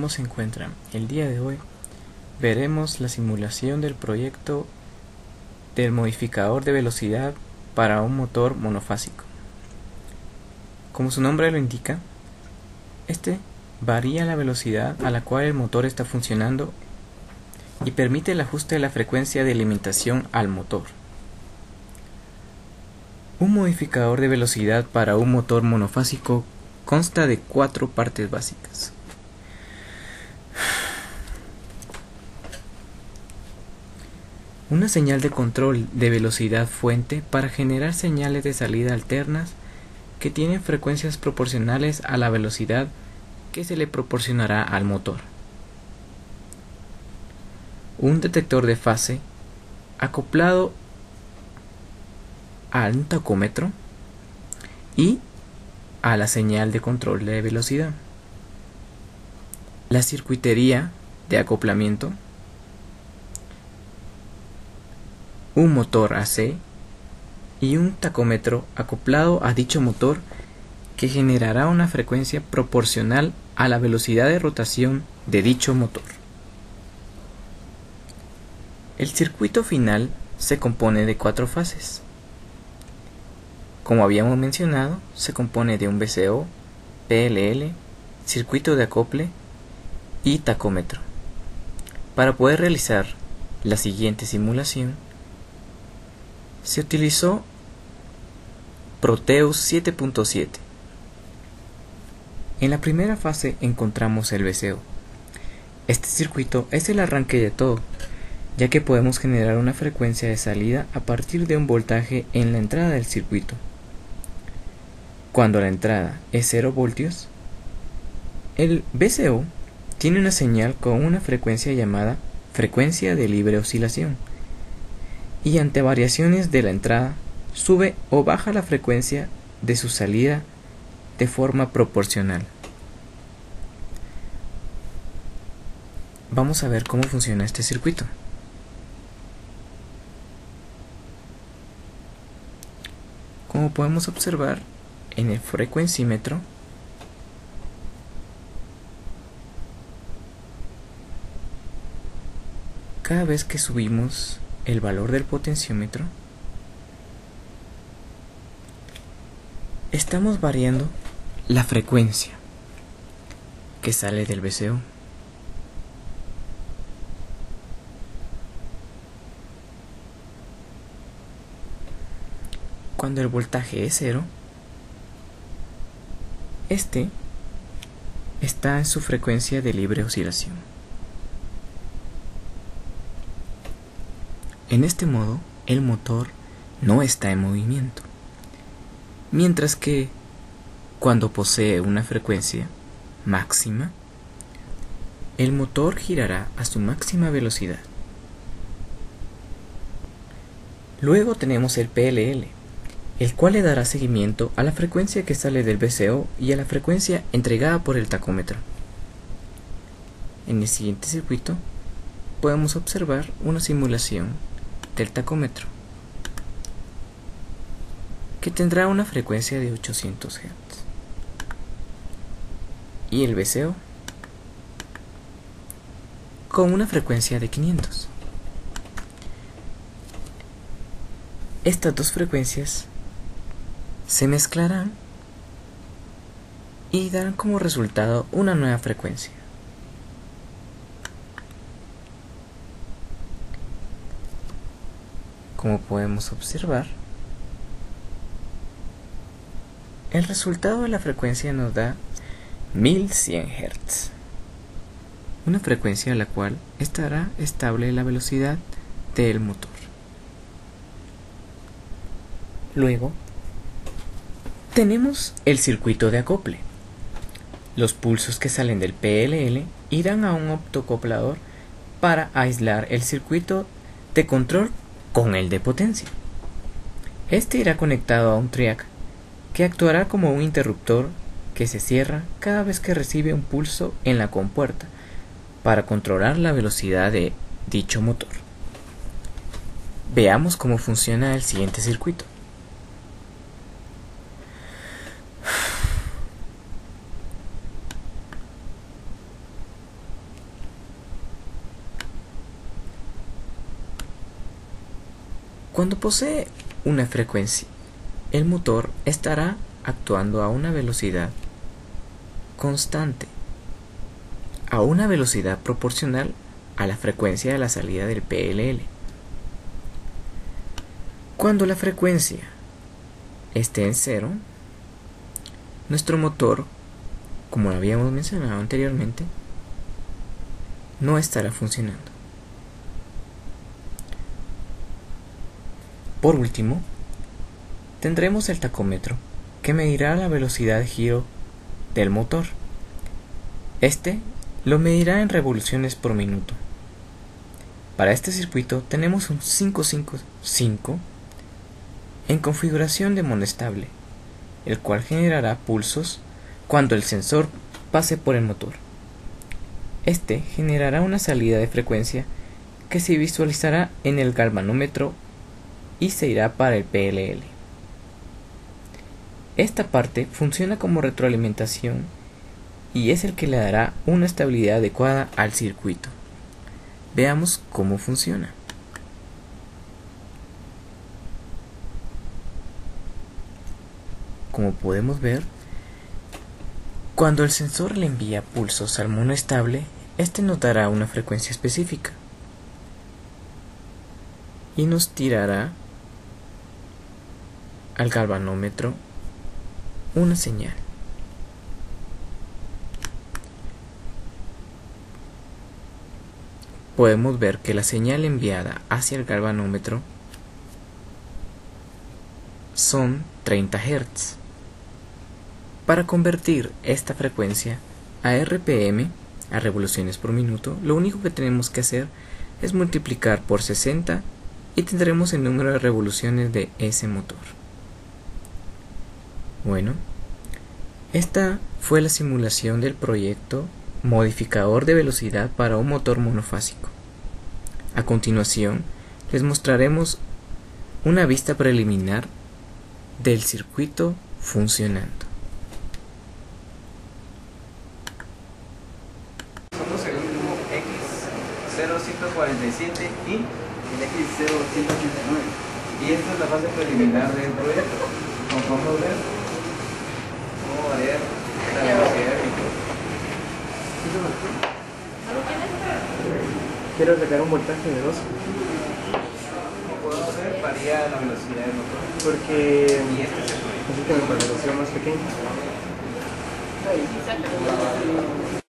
¿cómo se encuentran? El día de hoy veremos la simulación del proyecto del modificador de velocidad para un motor monofásico. Como su nombre lo indica, este varía la velocidad a la cual el motor está funcionando y permite el ajuste de la frecuencia de alimentación al motor. Un modificador de velocidad para un motor monofásico consta de 4 partes básicas. Una señal de control de velocidad fuente para generar señales de salida alternas que tienen frecuencias proporcionales a la velocidad que se le proporcionará al motor. Un detector de fase acoplado a un tacómetro y a la señal de control de velocidad. La circuitería de acoplamiento, un motor AC y un tacómetro acoplado a dicho motor que generará una frecuencia proporcional a la velocidad de rotación de dicho motor. El circuito final se compone de 4 fases. Como habíamos mencionado, se compone de un VCO, PLL, circuito de acople y tacómetro. Para poder realizar la siguiente simulación, se utilizó Proteus 7.7. En la primera fase encontramos el VCO. Este circuito es el arranque de todo, ya que podemos generar una frecuencia de salida a partir de un voltaje en la entrada del circuito. Cuando la entrada es 0 voltios, el VCO tiene una señal con una frecuencia llamada frecuencia de libre oscilación, y ante variaciones de la entrada sube o baja la frecuencia de su salida de forma proporcional. Vamos a ver cómo funciona este circuito. Como podemos observar en el frecuencímetro, cada vez que subimos el valor del potenciómetro, estamos variando la frecuencia que sale del VCO. Cuando el voltaje es 0, este está en su frecuencia de libre oscilación. En este modo, el motor no está en movimiento, mientras que cuando posee una frecuencia máxima, el motor girará a su máxima velocidad. Luego tenemos el PLL, el cual le dará seguimiento a la frecuencia que sale del VCO y a la frecuencia entregada por el tacómetro. En el siguiente circuito podemos observar una simulación del tacómetro, que tendrá una frecuencia de 800 Hz, y el VCO con una frecuencia de 500. Estas dos frecuencias se mezclarán y darán como resultado una nueva frecuencia. Como podemos observar, el resultado de la frecuencia nos da 1100 Hz, una frecuencia a la cual estará estable la velocidad del motor. Luego tenemos el circuito de acople. Los pulsos que salen del PLL irán a un optocoplador para aislar el circuito de control con el de potencia. Este irá conectado a un triac que actuará como un interruptor que se cierra cada vez que recibe un pulso en la compuerta para controlar la velocidad de dicho motor. Veamos cómo funciona el siguiente circuito. Cuando posee una frecuencia, el motor estará actuando a una velocidad constante, a una velocidad proporcional a la frecuencia de la salida del PLL. Cuando la frecuencia esté en cero, nuestro motor, como lo habíamos mencionado anteriormente, no estará funcionando. Por último, tendremos el tacómetro, que medirá la velocidad de giro del motor. Este lo medirá en revoluciones por minuto. Para este circuito tenemos un 555 en configuración de monostable, el cual generará pulsos cuando el sensor pase por el motor. Este generará una salida de frecuencia que se visualizará en el galvanómetro y se irá para el PLL. Esta parte funciona como retroalimentación y es el que le dará una estabilidad adecuada al circuito. Veamos cómo funciona. Como podemos ver, cuando el sensor le envía pulsos al mono estable, este nos dará una frecuencia específica y nos tirará al galvanómetro una señal. Podemos ver que la señal enviada hacia el galvanómetro son 30 Hz. Para convertir esta frecuencia a RPM, a revoluciones por minuto, lo único que tenemos que hacer es multiplicar por 60 y tendremos el número de revoluciones de ese motor. Bueno, esta fue la simulación del proyecto modificador de velocidad para un motor monofásico. A continuación, les mostraremos una vista preliminar del circuito funcionando. Somos el último X0147 y el X0189. Y esta es la fase preliminar del proyecto. Como podemos ver, cómo variar la velocidad del motor. Quiero sacar un voltaje de 2. Como podemos ver, varía la velocidad del motor. Porque Y este es el proyecto. necesito una velocidad más pequeña. Ahí,